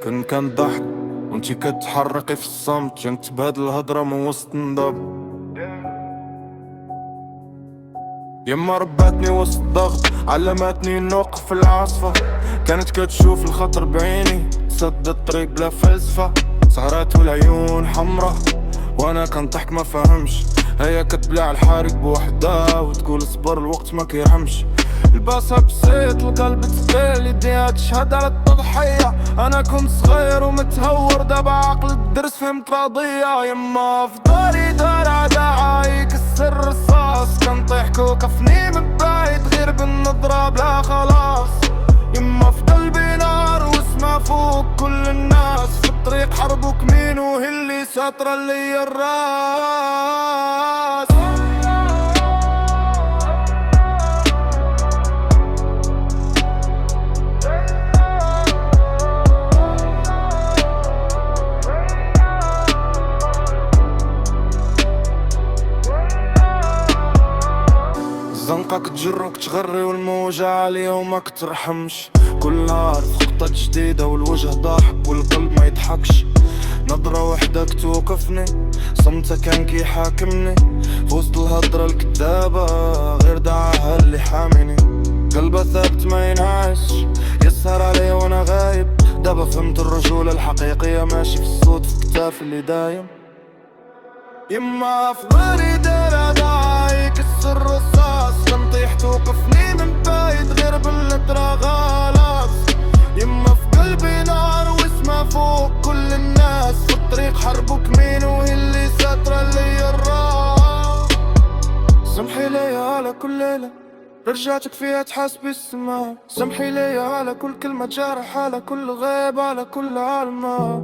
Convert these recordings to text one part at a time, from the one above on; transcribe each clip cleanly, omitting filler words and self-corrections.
كان ضحك وانتي كتحرقي في الصمت، جنت بهاد الهضرة من وسط نضب. يما رباتني وسط الضغط، علمتني نوقف في العاصفة. كانت كتشوف الخطر بعيني، سد الطريق بلا فلسفة. سهرات والعيون حمرا وانا كنضحك ما فهمش. هي كتبلع الحارق بوحدها وتقول اصبر الوقت ما كيرحمش. لباسها بسيط القلب ثقيل، يديها تشهد على التضحية. انا كنت صغير ومتهور، دابا عقل الدرس فهمت راضية. يما في داري دار عداها يكسر رصاص، كنطيح كوكفني من بعيد غير بالنظرة بلا خلاص. يما في قلبي نار واسمع فوق كل الناس، في الطريق حربك مين وهي اللي ساترة لي الراس. زنقك تجرك تغري والموجة عالية وما كترحمش. كل نهار في خطة جديدة والوجه ضاحك والقلب ما يضحكش. نظرة وحدة توقفني، صمتها كان كي حاكمني. في وسط الهضرة الكذابة غير دعاها اللي حاميني. قلبها ثابت ما ينعش، يسهر علي وانا غايب. دابا فهمت الرجولة الحقيقية، ماشي في الصوت في كتاف اللي دايم. يما في ظهري دار داعي يكسر الرصاص، كنطيح توقفني من بعيد غير بالنظرة خلاص. يما في قلبي نار واسمع فوق كل الناس، في الطريق حربك مين وهي اللي ساترة لي الراس. سمحي لي على كل ليلة رجعتك فيها تحاسبي السماء. سمحي لي على كل كلمة جارح، على كل غيب، على كل عالمة.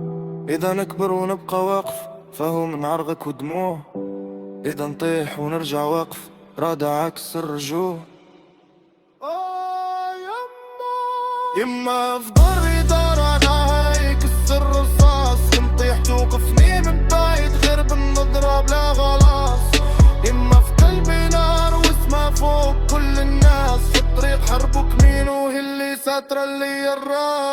إذا نكبر ونبقى واقف فهو من عرقك ودموع، إذا نطيح ونرجع واقف رادع عكس الرجوع. يما في ضهري دار انا يكسر الرصاص، كنطيح توقفني من بعيد غير بالنظرة بلا غلاص. يما في قلبي نار واسمع فوق كل الناس، في الطريق حربك مين وهي اللي ساترة لي الراس.